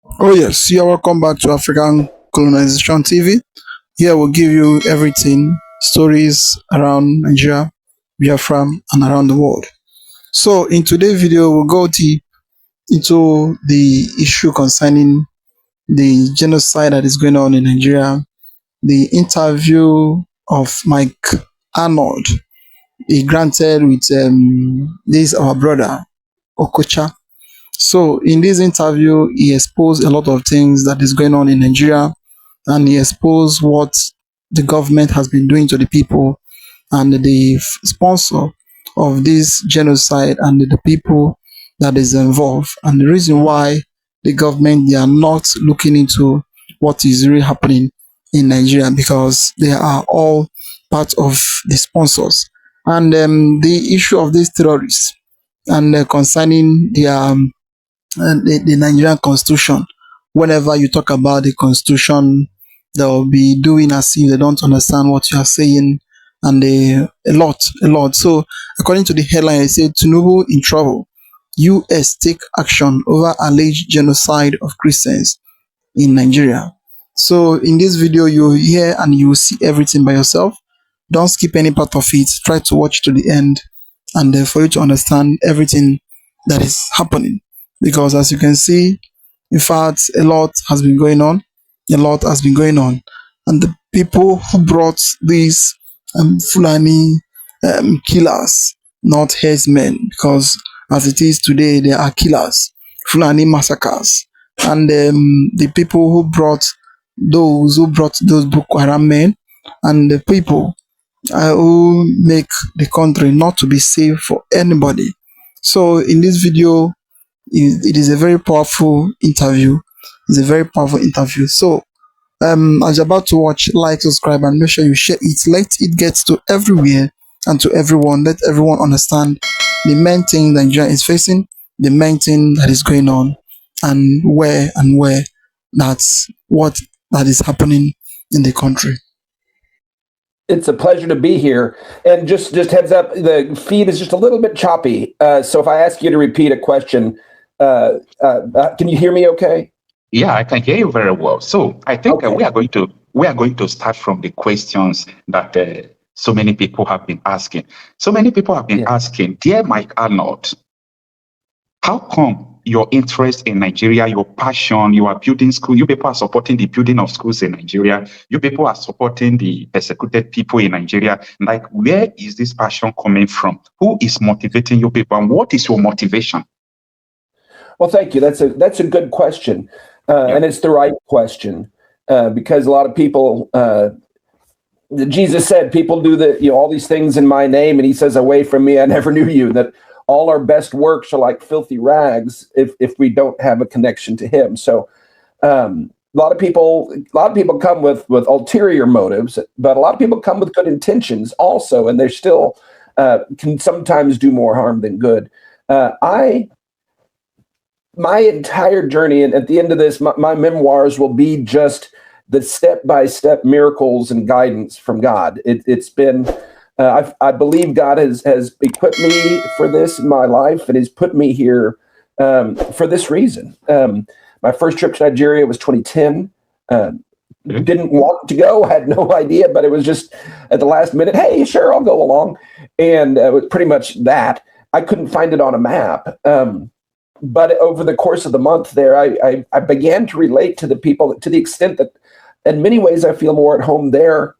Oh yes, you're welcome back to African Colonization TV. Here we'll give you everything, stories around Nigeria, Biafra, and around the world. So in today's video, we'll go into the issue concerning the genocide that is going on in Nigeria, the interview of Mike Arnold he granted with this our brother Okocha. So in this interview, he exposed a lot of things that is going on in Nigeria, and he exposed what the government has been doing to the people and the sponsor of this genocide and the people that is involved, and the reason why the government they are not looking into what is really happening in Nigeria because they are all part of the sponsors. And the issue of these terrorists and concerning the Nigerian constitution. Whenever you talk about the constitution, they'll be doing as if they don't understand what you are saying, and a lot. So, according to the headline, it said Tinubu in trouble. U.S. take action over alleged genocide of Christians in Nigeria. So, in this video, you hear and you see everything by yourself. Don't skip any part of it. Try to watch to the end, and for you to understand everything that is happening. Because as you can see, in fact, a lot has been going on. A lot has been going on. And the people who brought these Fulani killers, not herdsmen, because as it is today, they are killers, Fulani massacres. And the people who brought those Boko Haram men, and the people who make the country not to be safe for anybody. So in this video, it is a very powerful interview. It's a very powerful interview. So as you're about to watch, like, subscribe, and make sure you share it. Let it get to everywhere and to everyone. Let everyone understand the main thing that Nigeria is facing, the main thing that is going on, and where that's what that is happening in the country. It's a pleasure to be here. And just heads up, the feed is just a little bit choppy. So if I ask you to repeat a question, can you hear me okay? Yeah, I can hear you very well. So I think we are going to start from the questions that so many people have been asking. So many people have been asking, dear Mike Arnold, how come your interest in Nigeria, your passion, you are building school, you people are supporting the building of schools in Nigeria, you people are supporting the persecuted people in Nigeria. Like, where is this passion coming from? Who is motivating you people, and what is your motivation? Well, thank you. That's a good question, and it's the right question because a lot of people. Jesus said, "People do all these things in my name," and he says, "Away from me, I never knew you." That all our best works are like filthy rags if we don't have a connection to him. So a lot of people come with ulterior motives, but a lot of people come with good intentions also, and they're still can sometimes do more harm than good. My entire journey, and at the end of this, my memoirs will be just the step-by-step miracles and guidance from God. It's been I believe God has equipped me for this in my life and has put me here for this reason. My first trip to Nigeria was 2010. Didn't want to go, had no idea, but it was just at the last minute, hey, sure, I'll go along. And it was pretty much that. I couldn't find it on a map. But over the course of the month there, I began to relate to the people to the extent that in many ways I feel more at home there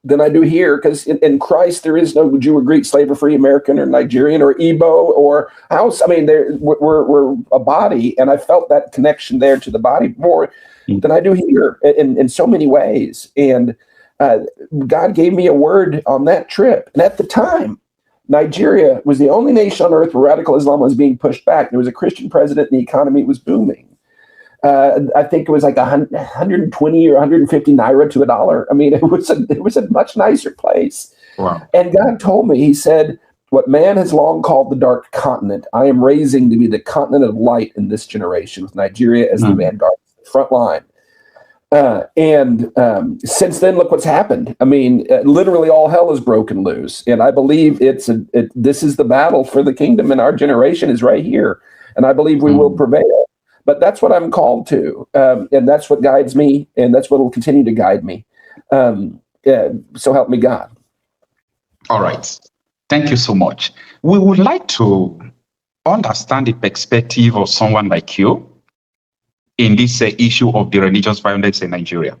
than I do here, because in Christ there is no Jew or Greek, slave or free, American or Nigerian or Igbo or house. I mean, we're a body, and I felt that connection there to the body more than I do here in so many ways. And God gave me a word on that trip. And at the time, Nigeria was the only nation on earth where radical Islam was being pushed back. There was a Christian president and the economy was booming. I think it was like 120 or 150 naira to a dollar. I mean, it was a much nicer place. Wow. And God told me, he said, what man has long called the dark continent, I am raising to be the continent of light in this generation, with Nigeria as the vanguard, front line. And since then, look what's happened. I mean, literally all hell is broken loose. And I believe this is the battle for the kingdom in our generation is right here. And I believe we will prevail. But that's what I'm called to, and that's what guides me, and that's what will continue to guide me. So help me God. All right. Thank you so much. We would like to understand the perspective of someone like you in this issue of the religious violence in Nigeria,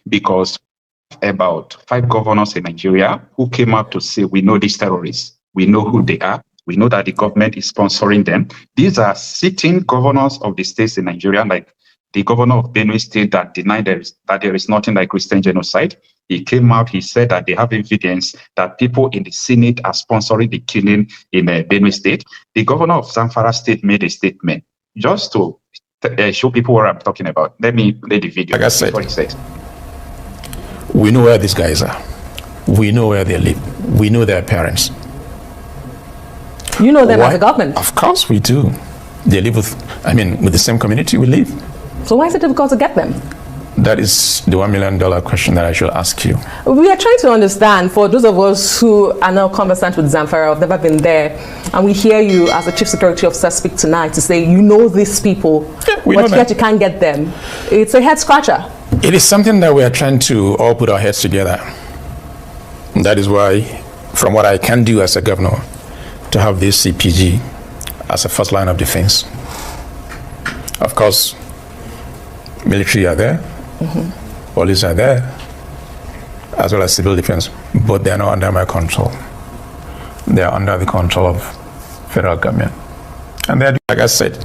because about 5 governors in Nigeria who came out to say, we know these terrorists, we know who they are, we know that the government is sponsoring them. These are sitting governors of the states in Nigeria, like the governor of Benue State that denied that there is nothing like Christian genocide. He came out, he said that they have evidence that people in the Senate are sponsoring the killing in Benue State. The governor of Zamfara State made a statement just to show people what I'm talking about. Let me play the video. Like I said, what he said. We know where these guys are. We know where they live. We know their parents. You know them as a government. Of course we do. They live with the same community we live. So why is it difficult to get them? That is the $1 million question that I should ask you. We are trying to understand, for those of us who are now conversant with Zamfara, have never been there, and we hear you as a chief security officer speak tonight to say, you know these people, but yet you can't get them. It's a head scratcher. It is something that we are trying to all put our heads together. And that is why, from what I can do as a governor, to have this CPG as a first line of defense. Of course, military are there, police are there, as well as civil defense, but they are not under my control. They are under the control of federal government. And they are, like I said.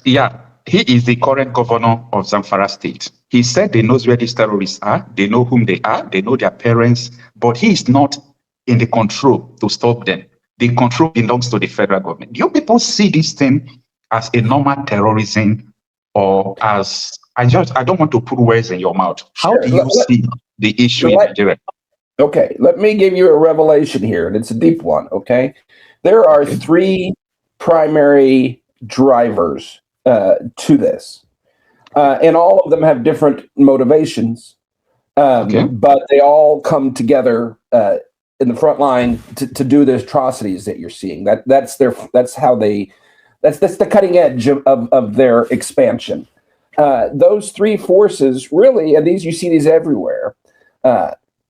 Yeah, he is the current governor of Zamfara State. He said they knows where these terrorists are, they know whom they are, they know their parents, but he is not in the control to stop them. The control belongs to the federal government. You people see this thing as a normal terrorism, or as, I don't want to put words in your mouth. How do you see the issue in Nigeria? Okay, let me give you a revelation here, and it's a deep one, okay? There are 3 primary drivers to this, and all of them have different motivations, but they all come together in the front line to do the atrocities that you're seeing. That's the cutting edge of their expansion. Those 3 forces really, and you see these everywhere.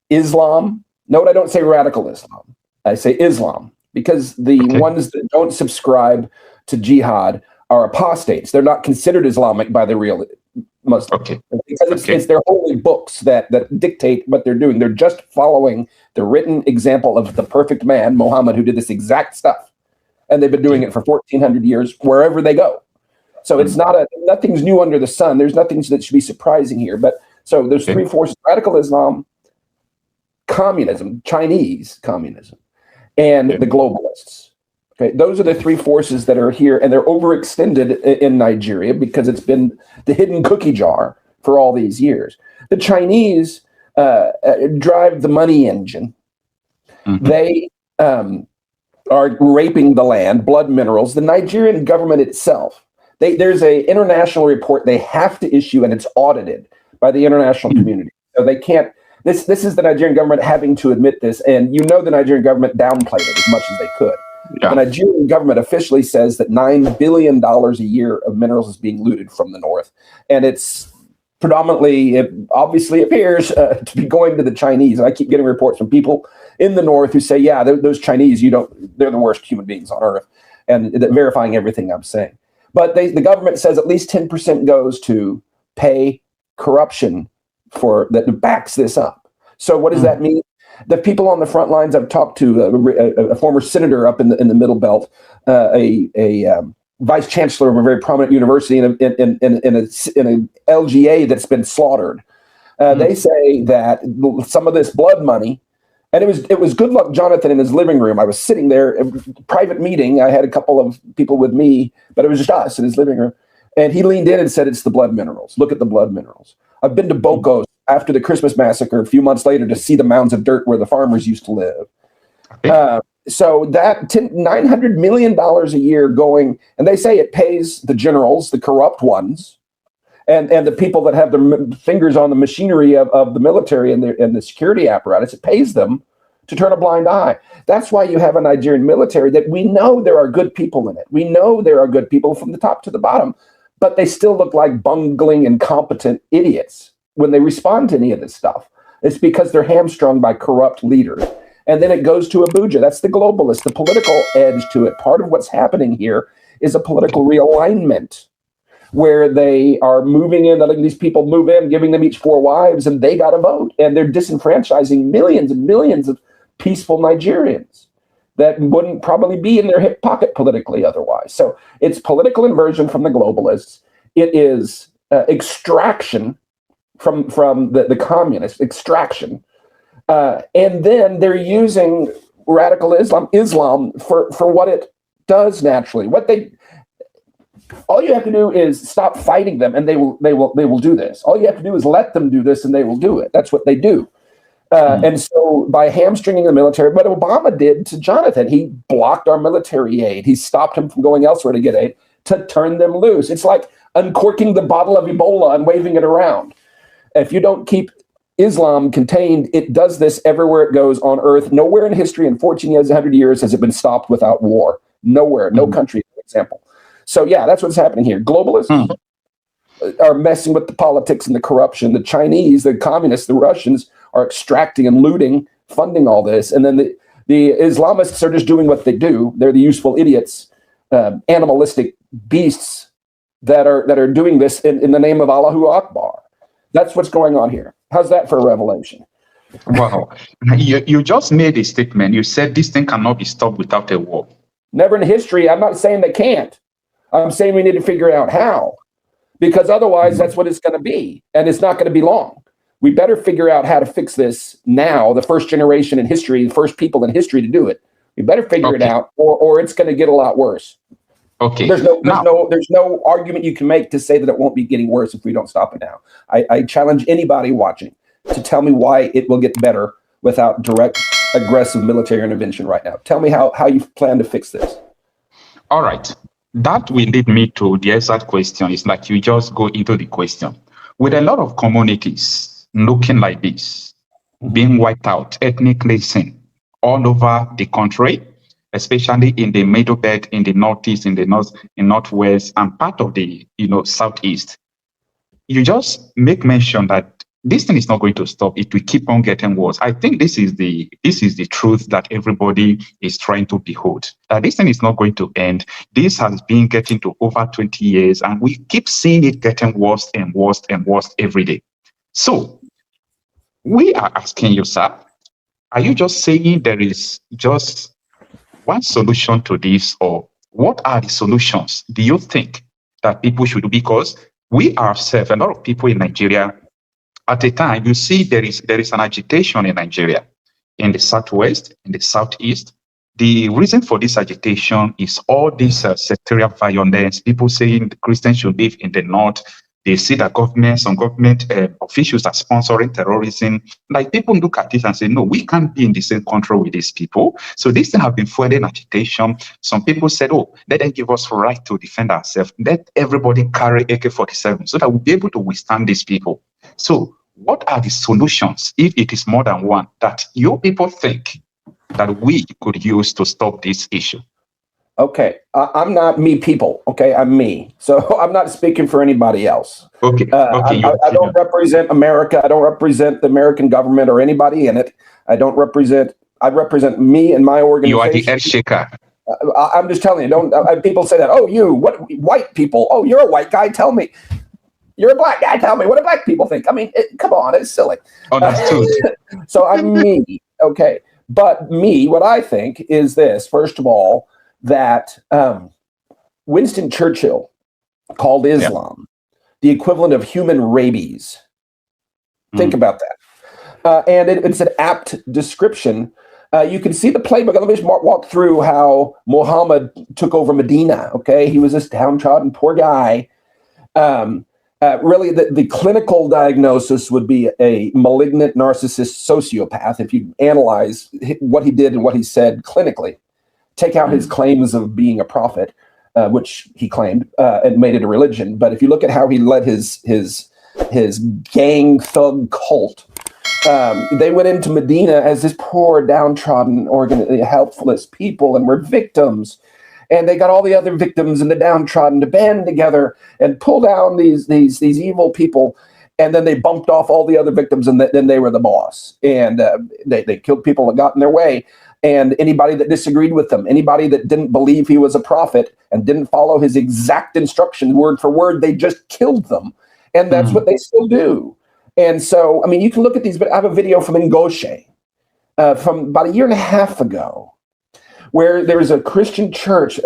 Islam. Note I don't say radical Islam. I say Islam, because the ones that don't subscribe to jihad are apostates. They're not considered Islamic by the real Muslims. Because it's their holy books that dictate what they're doing. They're just following the written example of the perfect man, Muhammad, who did this exact stuff. And they've been doing it for 1,400 years wherever they go. So it's nothing's new under the sun. There's nothing that should be surprising here. But so there's 3 forces: radical Islam, communism, Chinese communism, and the globalists. Okay, those are the 3 forces that are here, and they're overextended in Nigeria because it's been the hidden cookie jar for all these years. The Chinese drive the money engine. They are raping the land, blood minerals. The Nigerian government itself, there's an international report they have to issue, and it's audited by the international community. So they can't. This is the Nigerian government having to admit this, and the Nigerian government downplayed it as much as they could. Yeah. The Nigerian government officially says that $9 billion a year of minerals is being looted from the north, and it's predominantly, it obviously appears to be going to the Chinese. And I keep getting reports from people in the north who say, yeah, those Chinese, they're the worst human beings on earth, and verifying everything I'm saying. But the government says at least 10% goes to pay corruption that backs this up. So what does that mean? The people on the front lines, I've talked to a former senator up in the Middle Belt, a vice chancellor of a very prominent university in a LGA that's been slaughtered. They say that some of this blood money, and it was Good Luck Jonathan in his living room. I was sitting there, a private meeting. I had a couple of people with me, but it was just us in his living room. And he leaned in and said, it's the blood minerals. Look at the blood minerals. I've been to Bocos after the Christmas massacre a few months later to see the mounds of dirt where the farmers used to live. So that $900 million a year going, and they say it pays the generals, the corrupt ones, and the people that have their fingers on the machinery of the military and the security apparatus. It pays them to turn a blind eye. That's why you have a Nigerian military that we know there are good people in it. We know there are good people from the top to the bottom, but they still look like bungling, incompetent idiots when they respond to any of this stuff. It's because they're hamstrung by corrupt leaders. And then it goes to Abuja. That's the globalist, the political edge to it. Part of what's happening here is a political realignment where they are moving in, letting these people move in, giving them each 4 wives, and they got to vote. And they're disenfranchising millions and millions of peaceful Nigerians that wouldn't probably be in their hip pocket politically otherwise. So it's political inversion from the globalists. It is extraction from the communists, extraction. And then they're using radical Islam for what it does naturally. All you have to do is stop fighting them, and they will do this. All you have to do is let them do this, and they will do it. That's what they do. And so by hamstringing the military, what Obama did to Jonathan, he blocked our military aid. He stopped him from going elsewhere to get aid to turn them loose. It's like uncorking the bottle of Ebola and waving it around. If you don't keep Islam contained, it does this everywhere it goes on earth. Nowhere in history in 14 years, 100 years has it been stopped without war. Nowhere, no country, for example. So yeah, that's what's happening here. Globalists are messing with the politics and the corruption. The Chinese, the communists, the Russians are extracting and looting, funding all this. And then the Islamists are just doing what they do. They're the useful idiots, animalistic beasts that are doing this in the name of Allahu Akbar. That's what's going on here. How's that for a revelation? Wow. You just made a statement. You said this thing cannot be stopped without a war. Never in history. I'm not saying they can't. I'm saying we need to figure out how, because otherwise that's what it's going to be, and it's not going to be long. We better figure out how to fix this now, the first generation in history, the first people in history to do it. We better figure it out, or it's going to get a lot worse. Okay. There's no argument you can make to say that it won't be getting worse if we don't stop it now. I challenge anybody watching to tell me why it will get better without direct, aggressive military intervention right now. Tell me how you plan to fix this. All right. That will lead me to the exact question. It's like you just go into the question. With a lot of communities looking like this, being wiped out, ethnic cleansing all over the country, especially in the middle belt, in the northeast, in the north, in northwest, and part of the southeast, you just make mention that this thing is not going to stop. It will keep on getting worse. I think this is the truth that everybody is trying to behold. This thing is not going to end. This has been getting to over 20 years, and we keep seeing it getting worse and worse and worse every day. So we are asking you, sir, are you just saying there is just one solution to this, or what are the solutions do you think that people should do? Because we ourselves, a lot of people in Nigeria, at a time, you see there is an agitation in Nigeria, in the southwest, in the southeast. The reason for this agitation is all this sectarian violence. People saying the Christians should live in the north. They see that some government officials are sponsoring terrorism. Like, people look at it and say, no, we can't be in the same country with these people. So this thing have been fueling agitation. Some people said, oh, let them give us the right to defend ourselves. Let everybody carry AK-47 so that we'll be able to withstand these people. So what are the solutions, if it is more than one, that you people think that we could use to stop this issue? Okay, I'm not me people, okay? I'm me. So I'm not speaking for anybody else. Okay. I don't represent America. I don't represent the American government or anybody in it. I represent me and my organization. You are the earth shaker. I'm just telling you, people say that, oh, what white people? Oh, you're a white guy, tell me. You're a black guy, tell me. What do black people think? I mean, come on, it's silly. Understood. So I'm me, okay? But me, what I think is this, first of all, that Winston Churchill called Islam the equivalent of human rabies. Think about that. And it's an apt description. You can see the playbook. Let me just walk through how Muhammad took over Medina, okay? He was this downtrodden poor guy. Really, the clinical diagnosis would be a malignant narcissist sociopath if you analyze what he did and what he said clinically. Take out his claims of being a prophet, which he claimed, and made it a religion. But if you look at how he led his gang thug cult, They went into Medina as this poor, downtrodden, helpless people, and were victims. And they got all the other victims and the downtrodden to band together and pull down these evil people. And then they bumped off all the other victims, and then they were the boss. And they killed people that got in their way. And anybody that disagreed with them, anybody that didn't believe he was a prophet and didn't follow his exact instructions word for word, they just killed them. And that's what they still do. And so, I mean, you can look at these, but I have a video from Ngoshe from about a year and a half ago, where there was a Christian church,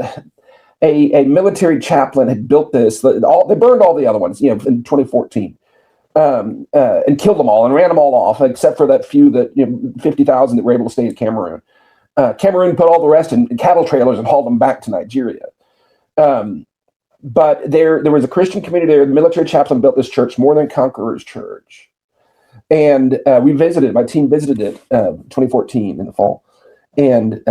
a military chaplain had built this. They burned all the other ones, in 2014, and killed them all and ran them all off, except for that few that 50,000 that were able to stay in Cameroon. Cameroon put all the rest in cattle trailers and hauled them back to Nigeria. But there was a Christian community there. The military chaplain built this church, More Than Conquerors Church, and we visited. My team visited it 2014 in the fall. And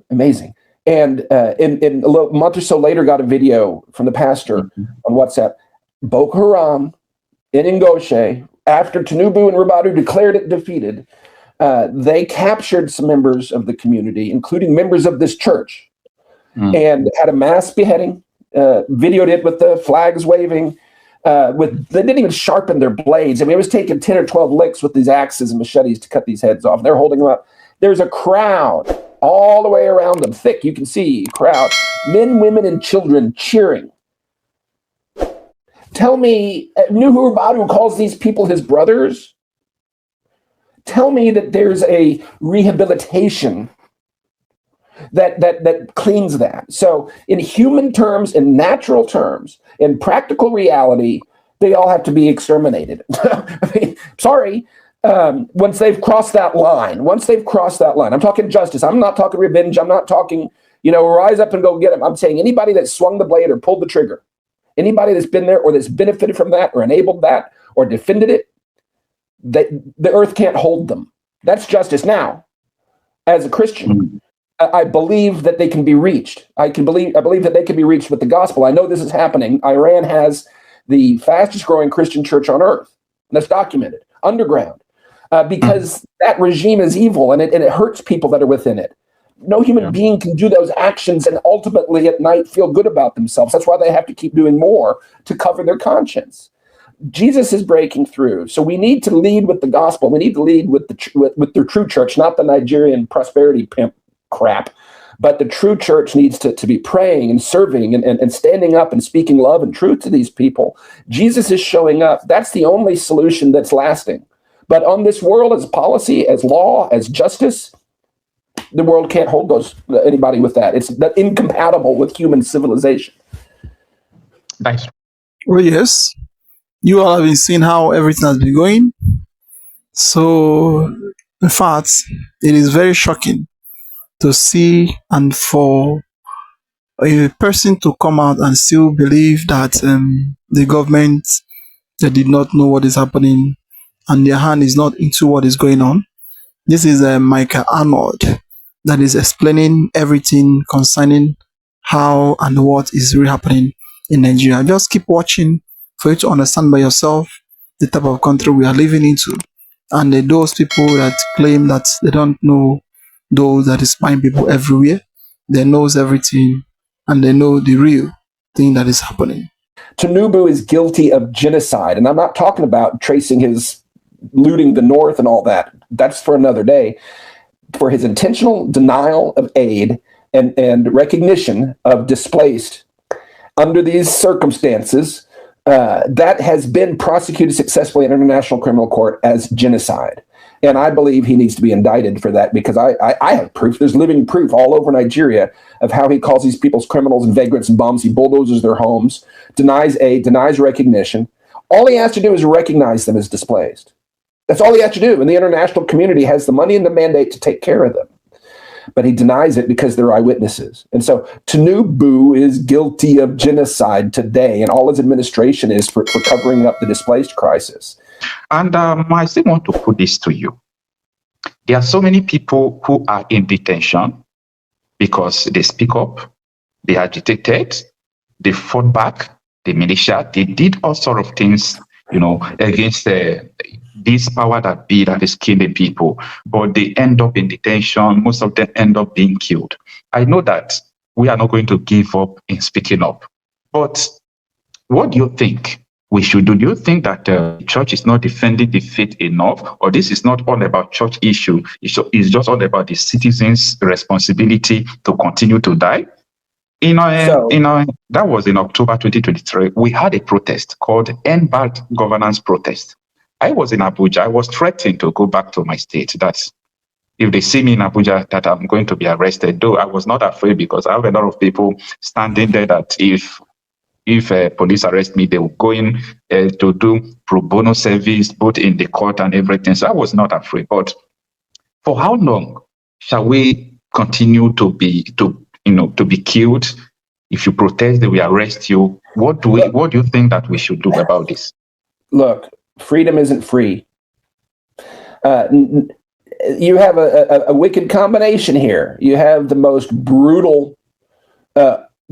amazing. And in a month or so later, got a video from the pastor on WhatsApp. Boko Haram in Ngoshe, after Tinubu and Ribadu declared it defeated, they captured some members of the community, including members of this church, and had a mass beheading, videoed it with the flags waving. They didn't even sharpen their blades. I mean, it was taking 10 or 12 licks with these axes and machetes to cut these heads off. They're holding them up. There's a crowd all the way around them, thick, you can see, crowd, men, women, and children cheering. Tell me, Nuhu Ribadu calls these people his brothers. Tell me that there's a rehabilitation that cleans that. So in human terms, in natural terms, in practical reality, they all have to be exterminated. I mean, sorry. Once they've crossed that line, I'm talking justice. I'm not talking revenge. I'm not talking, rise up and go get them. I'm saying anybody that swung the blade or pulled the trigger, anybody that's been there or that's benefited from that or enabled that or defended it, the earth can't hold them. That's justice. Now, as a Christian, I believe that they can be reached. I believe that they can be reached with the gospel. I know this is happening. Iran has the fastest growing Christian church on earth. That's documented, underground. Because that regime is evil and it hurts people that are within it. No human being can do those actions and ultimately at night feel good about themselves. That's why they have to keep doing more to cover their conscience. Jesus is breaking through. So we need to lead with the gospel. We need to lead with the true church, not the Nigerian prosperity pimp crap. But the true church needs to be praying and serving and standing up and speaking love and truth to these people. Jesus is showing up. That's the only solution that's lasting. But on this world, as policy, as law, as justice, the world can't hold anybody with that. It's incompatible with human civilization. Nice. Well, yes. You all have been seeing how everything has been going. So, in fact, it is very shocking to see and for a person to come out and still believe that the government, they did not know what is happening and their hand is not into what is going on. This is Michael Arnold that is explaining everything concerning how and what is really happening in Nigeria. Just keep watching for you to understand by yourself the type of country we are living into. And those people that claim that they don't know those that is spying people everywhere, they knows everything and they know the real thing that is happening. Tinubu is guilty of genocide. And I'm not talking about tracing his looting the North and all that. That's for another day. For his intentional denial of aid and recognition of displaced under these circumstances, that has been prosecuted successfully in International Criminal Court as genocide. And I believe he needs to be indicted for that because I have proof. There's living proof all over Nigeria of how he calls these people's criminals and vagrants and bums. He bulldozes their homes, denies aid, denies recognition. All he has to do is recognize them as displaced. That's all he has to do. And the international community has the money and the mandate to take care of them. But he denies it because they're eyewitnesses. And so Tinubu is guilty of genocide today, and all his administration is for covering up the displaced crisis. And I still want to put this to you. There are so many people who are in detention because they speak up, they agitated, they fought back, the militia, they did all sorts of things, against this power that be that is killing people, but they end up in detention. Most of them end up being killed. I know that we are not going to give up in speaking up, but what do you think we should do? Do you think that the church is not defending the faith enough, or this is not all about church issue? It's just all about the citizens' responsibility to continue to die? That was in October 2023. We had a protest called End Bad Governance Protest. I was in Abuja. I was threatened to go back to my state. That's if they see me in Abuja, that I'm going to be arrested. Though I was not afraid because I have a lot of people standing there that if police arrest me, they will go in to do pro bono service, both in the court and everything. So I was not afraid. But for how long shall we continue to be killed? If you protest, they will arrest you. What do you think that we should do about this? Look, freedom isn't free. You have a wicked combination here. You have the most brutal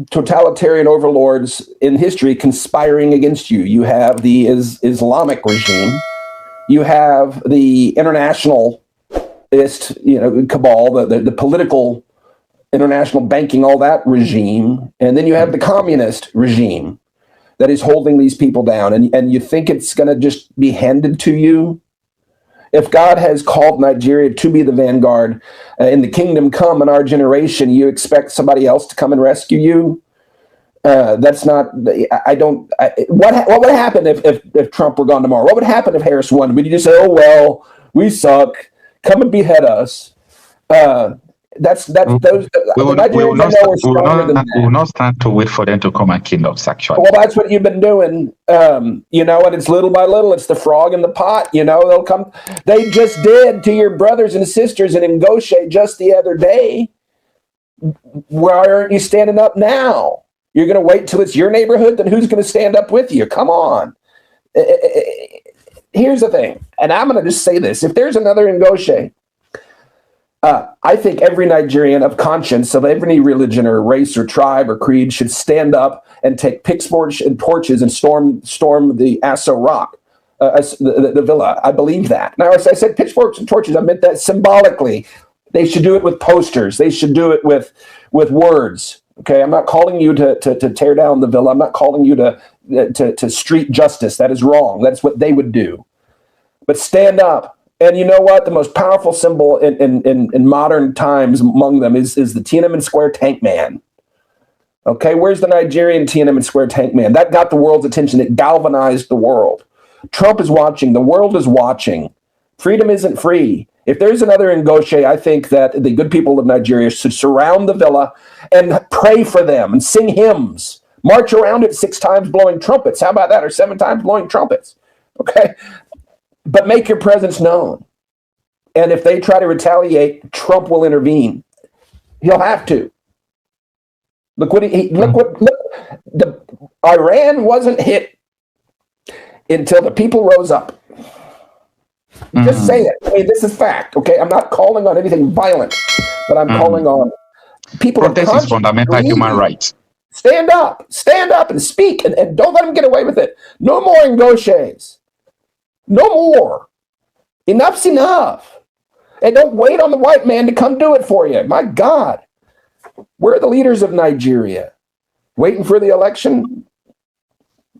totalitarian overlords in history conspiring against you. You have the Islamic regime. You have the internationalist, cabal, the political, international banking, all that regime. And then you have the communist regime that is holding these people down. And you think it's going to just be handed to you? If God has called Nigeria to be the vanguard in the kingdom come in our generation, you expect somebody else to come and rescue you? That's not. What would happen if Trump were gone tomorrow? What would happen if Harris won? Would you just say, "Oh well, we suck. Come and behead us"? That's those. We will not stand to wait for them to come and kill us. Actually, well, that's what you've been doing. And it's little by little. It's the frog in the pot. They'll come. They just did to your brothers and sisters in Ngoshe just the other day. Why aren't you standing up now? You're going to wait till it's your neighborhood. Then who's going to stand up with you? Come on. Here's the thing, and I'm going to just say this: if there's another Ngoshe. I think every Nigerian of conscience, of every religion or race or tribe or creed, should stand up and take pitchforks and torches and storm the Aso Rock, the villa. I believe that. Now, as I said pitchforks and torches, I meant that symbolically. They should do it with posters. They should do it with words. Okay, I'm not calling you to tear down the villa. I'm not calling you to street justice. That is wrong. That's what they would do. But stand up. And you know what? The most powerful symbol in modern times among them is the Tiananmen Square tank man. Okay, where's the Nigerian Tiananmen Square tank man? That got the world's attention. It galvanized the world. Trump is watching. The world is watching. Freedom isn't free. If there's another Ngoshe, I think that the good people of Nigeria should surround the villa and pray for them and sing hymns. March around it 6 times blowing trumpets. How about that? Or 7 times blowing trumpets. Okay? But make your presence known. And if they try to retaliate, Trump will intervene. He'll have to. Iran wasn't hit until the people rose up. Just say it. I mean, this is fact, okay? I'm not calling on anything violent, but I'm calling on people. Protest is fundamental human rights. Stand up and speak, and don't let them get away with it. No more Ngoshes. No more. Enough's enough. And don't wait on the white man to come do it for you. My God. Where are the leaders of Nigeria? Waiting for the election?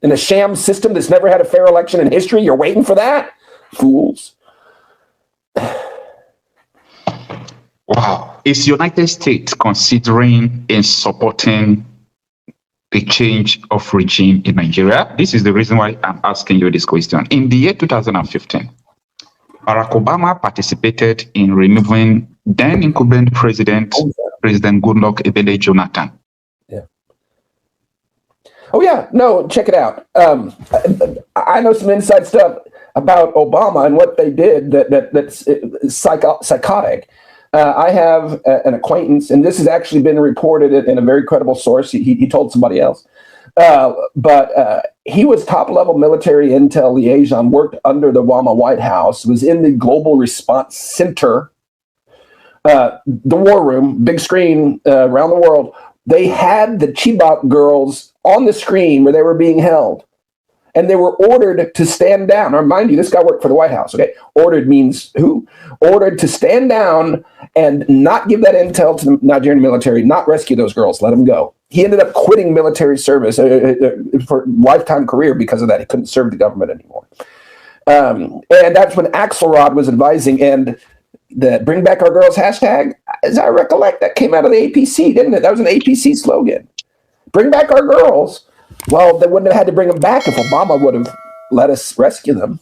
In a sham system that's never had a fair election in history? You're waiting for that? Fools. Wow. Is United States considering in supporting the change of regime in Nigeria? This is the reason why I'm asking you this question. In the year 2015, Barack Obama participated in removing then incumbent President Goodluck Ebele Jonathan. Yeah. Oh yeah, no, check it out. I know some inside stuff about Obama and what they did that's psychotic. I have an acquaintance, and this has actually been reported in a very credible source. He told somebody else. But he was top-level military intel liaison, worked under the Obama White House, was in the Global Response Center, the war room, big screen around the world. They had the Chibok girls on the screen where they were being held. and they were ordered to stand down. Now, mind you, this guy worked for the White House, okay? Ordered means who? Ordered to stand down and not give that intel to the Nigerian military, not rescue those girls, let them go. He ended up quitting military service for lifetime career because of that. He couldn't serve the government anymore. And that's when Axelrod was advising, and the Bring Back Our Girls hashtag, as I recollect, that came out of the APC, didn't it? That was an APC slogan. Bring back our girls. Well, they wouldn't have had to bring them back if Obama would have let us rescue them.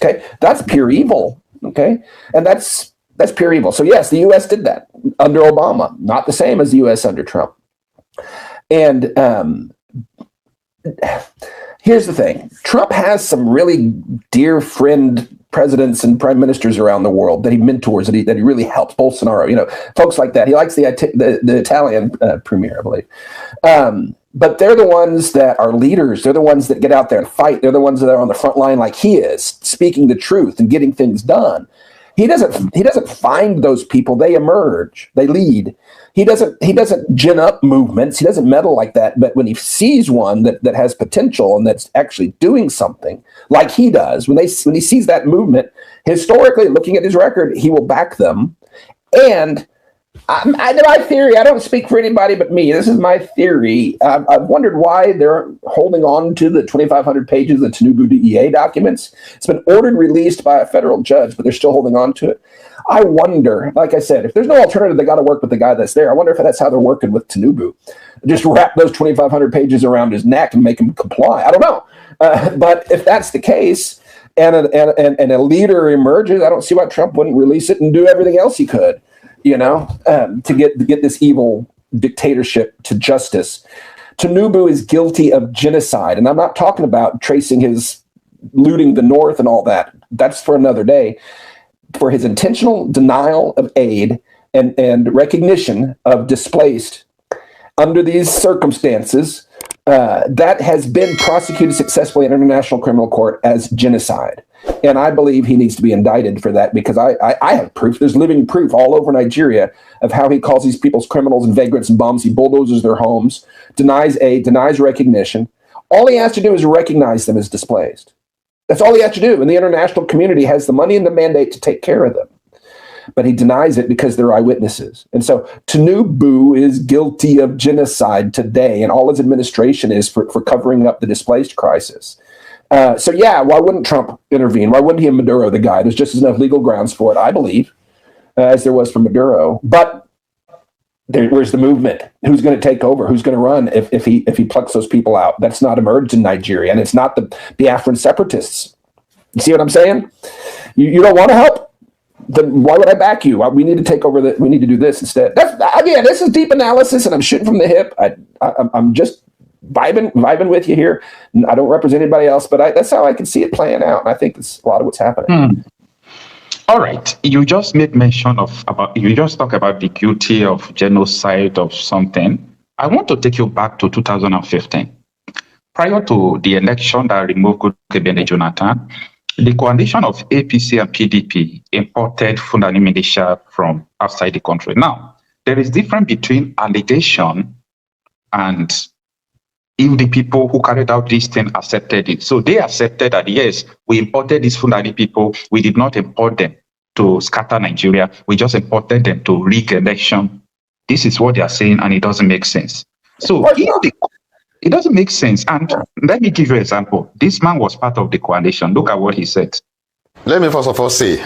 Okay, that's pure evil. Okay, and that's pure evil. So yes, the U.S. did that under Obama, not the same as the U.S. under Trump. And here's the thing: Trump has some really dear friend presidents and prime ministers around the world that he mentors, that he really helps. Bolsonaro, folks like that. He likes the Italian premier, I believe. But they're the ones that are leaders. They're the ones that get out there and fight. They're the ones that are on the front line like he is, speaking the truth and getting things done. He doesn't find those people. They emerge. They lead. He doesn't gin up movements. He doesn't meddle like that. But when he sees one that has potential and that's actually doing something like he does, when he sees that movement, historically, looking at his record, he will back them. And my theory, I don't speak for anybody but me. This is my theory. I've wondered why they're holding on to the 2,500 pages of Tinubu DEA documents. It's been ordered released by a federal judge, but they're still holding on to it. I wonder, like I said, if there's no alternative, they got to work with the guy that's there. I wonder if that's how they're working with Tinubu. Just wrap those 2,500 pages around his neck and make him comply. I don't know. But if that's the case and a leader emerges, I don't see why Trump wouldn't release it and do everything else he could, to get this evil dictatorship to justice. Tinubu is guilty of genocide. And I'm not talking about tracing his looting the North and all that. That's for another day. For his intentional denial of aid and recognition of displaced under these circumstances, that has been prosecuted successfully in International Criminal Court as genocide. And I believe he needs to be indicted for that because I have proof. There's living proof all over Nigeria of how he calls these people's criminals and vagrants and bums. He bulldozes their homes, denies aid, denies recognition. All he has to do is recognize them as displaced. That's all he has to do. And the international community has the money and the mandate to take care of them. But he denies it because they're eyewitnesses. And so Tinubu is guilty of genocide today, and all his administration is for covering up the displaced crisis. So yeah, why wouldn't Trump intervene? Why wouldn't he and Maduro, the guy? There's just as enough legal grounds for it, I believe, as there was for Maduro. But where's the movement? Who's going to take over? Who's going to run if he plucks those people out? That's not emerged in Nigeria, and it's not the Biafran separatists. You see what I'm saying? You don't want to help? Then why would I back you? We need to take over. We need to do this instead. This is deep analysis, and I'm shooting from the hip. I'm just vibing with you here. I don't represent anybody else, but that's how I can see it playing out. And I think that's a lot of what's happening. All right. You just made mention you just talk about the guilty of genocide of something. I want to take you back to 2015. Prior to the election that removed Goodluck Jonathan, the coalition of APC and PDP imported Fulani militia from outside the country. Now, there is difference between allegation and if the people who carried out this thing accepted it. So they accepted that, yes, we imported these Fulani people. We did not import them to scatter Nigeria. We just imported them to rig election. This is what they are saying, and it doesn't make sense. So it doesn't make sense. And let me give you an example. This man was part of the coalition. Look at what he said. Let me first of all say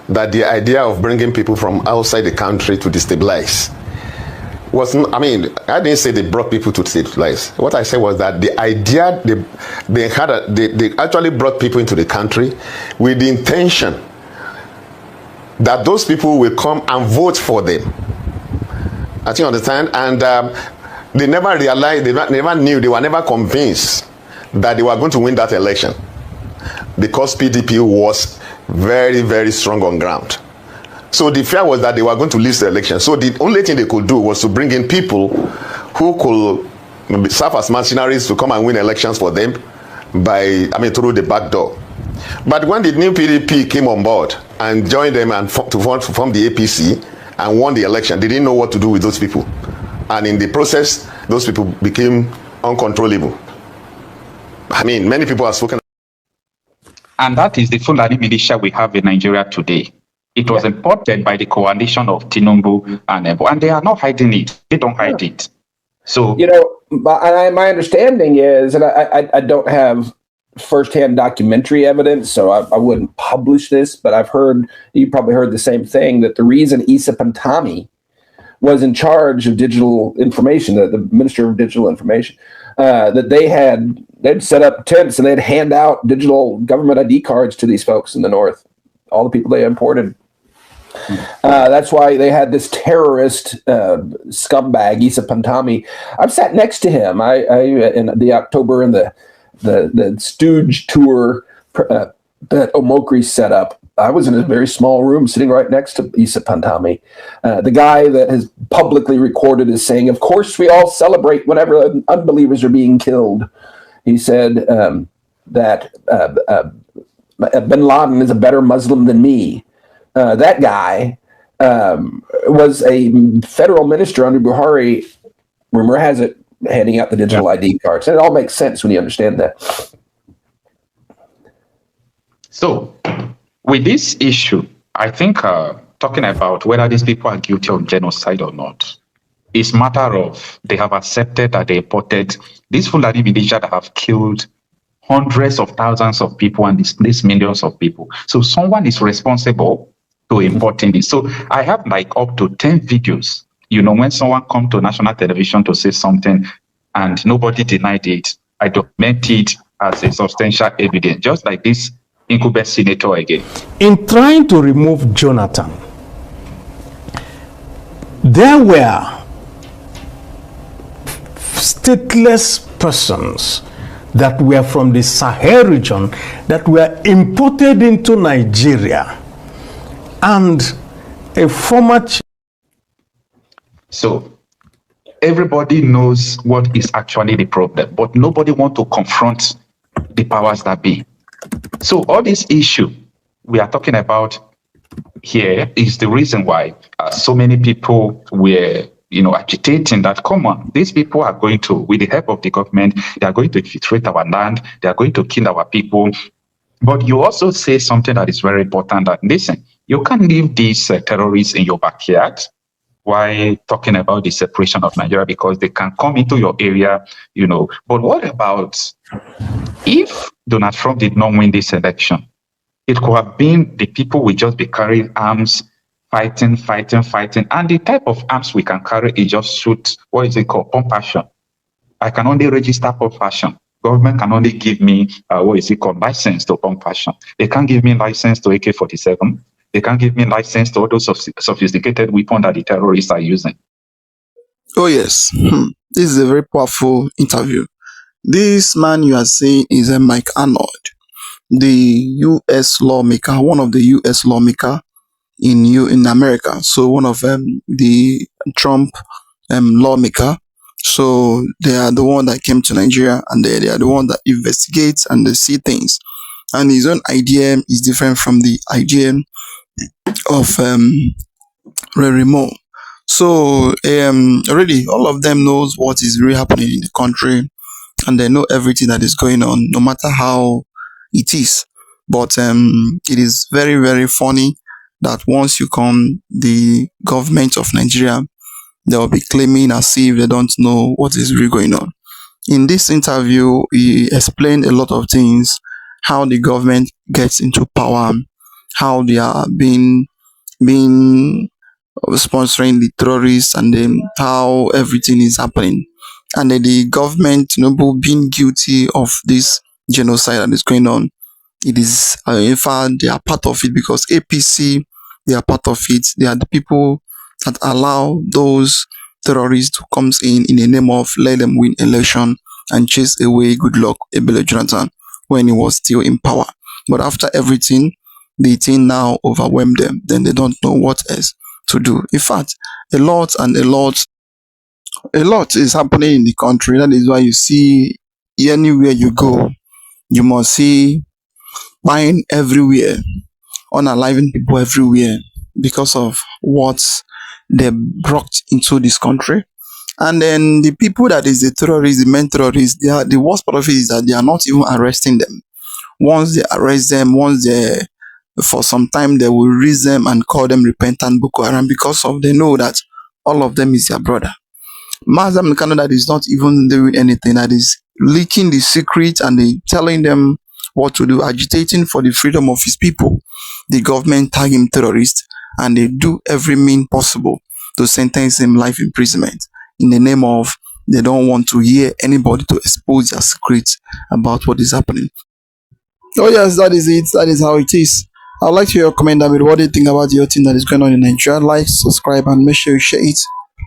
that the idea of bringing people from outside the country to destabilize I didn't say they brought people to destabilize. What I said was that the idea they actually brought people into the country with the intention that those people will come and vote for them. I think you understand? And they never realized, they never knew, they were never convinced that they were going to win that election because PDP was very, very strong on ground. So the fear was that they were going to lose the election. So the only thing they could do was to bring in people who could serve as mercenaries to come and win elections for them through the back door. But when the new PDP came on board and joined them and to form the APC and won the election, they didn't know what to do with those people. And in the process, those people became uncontrollable. I mean, many people have spoken. And that is the Fulani militia we have in Nigeria today. It was imported by the coalition of Tinubu and they are not hiding it. They don't hide it. So, my understanding is, and I don't have firsthand documentary evidence, so I wouldn't publish this, but you probably heard the same thing, that the reason Issa Pantami was in charge of digital information, the Minister of Digital Information, that they'd set up tents and they'd hand out digital government ID cards to these folks in the North, all the people they imported. That's why they had this terrorist scumbag, Issa Pantami. I've sat next to him. I in the October in the Stooge tour that Omokri set up. I was in a very small room sitting right next to Issa Pantami, the guy that has publicly recorded as saying, "Of course, we all celebrate whenever unbelievers are being killed." He said that bin Laden is a better Muslim than me. That guy was a federal minister under Buhari, rumor has it, handing out the digital ID cards. And it all makes sense when you understand that. So, with this issue, I think talking about whether these people are guilty of genocide or not is a matter of they have accepted that they imported these Fulani militia that have killed hundreds of thousands of people and displaced millions of people. So someone is responsible to importing this. So I have like up to 10 videos, when someone comes to national television to say something and nobody denied it, I document it as a substantial evidence, just like this incumbent senator again. In trying to remove Jonathan, there were stateless persons that were from the Sahel region that were imported into Nigeria, and a former. So everybody knows what is actually the problem, but nobody wants to confront the powers that be. So all this issue we are talking about here is the reason why so many people were agitating that, come on, these people are going to, with the help of the government, they are going to infiltrate our land, they are going to kill our people. But you also say something that is very important, that, listen, you can't leave these terrorists in your backyard while talking about the separation of Nigeria, because they can come into your area, But what about if Donald Trump did not win this election? It could have been the people will just be carrying arms, fighting, and the type of arms we can carry is just shoot, what is it called, pump action. I can only register pump action. Government can only give me, license to pump action. They can't give me license to AK-47. They can't give me license to all those sophisticated weapons that the terrorists are using. Oh yes, this is a very powerful interview. This man you are saying is Mike Arnold, the U.S. lawmaker, one of the U.S. lawmaker in America. So one of the Trump lawmaker. So they are the one that came to Nigeria, and they are the one that investigates and they see things. And his own idea is different from the idea of Remo. So already all of them knows what is really happening in the country, and they know everything that is going on, no matter how it is. But it is very, very funny that once you come, the government of Nigeria, they will be claiming as if they don't know what is really going on. In this interview, he explained a lot of things, how the government gets into power, how they are being sponsoring the terrorists, and then how everything is happening. And then the government, being guilty of this genocide that is going on. It is, in fact, they are part of it, because APC, they are part of it. They are the people that allow those terrorists to come in the name of let them win election and chase away Goodluck Ebele Jonathan when he was still in power. But after everything, the thing now overwhelmed them. Then they don't know what else to do. In fact, a lot is happening in the country. That is why you see anywhere you go, you must see buying everywhere, unaliving people everywhere, because of what they brought into this country. And then the people that is the terrorists, the main terrorists, the worst part of it is that they are not even arresting them. Once they arrest them, for some time they will release them and call them repentant Boko Haram because of they know that all of them is their brother. Nnamdi Kanu that is not even doing anything, that is leaking the secret and telling them what to do, agitating for the freedom of his people. The government tag him terrorist and they do every mean possible to sentence him life imprisonment in the name of they don't want to hear anybody to expose their secrets about what is happening. Oh yes, that is it. That is how it is. I'd like to hear your comment down below. What do you think about the whole thing that is going on in Nigeria? Like, subscribe, and make sure you share it.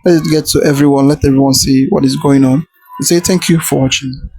Let it get to everyone. Let everyone see what is going on. I say thank you for watching.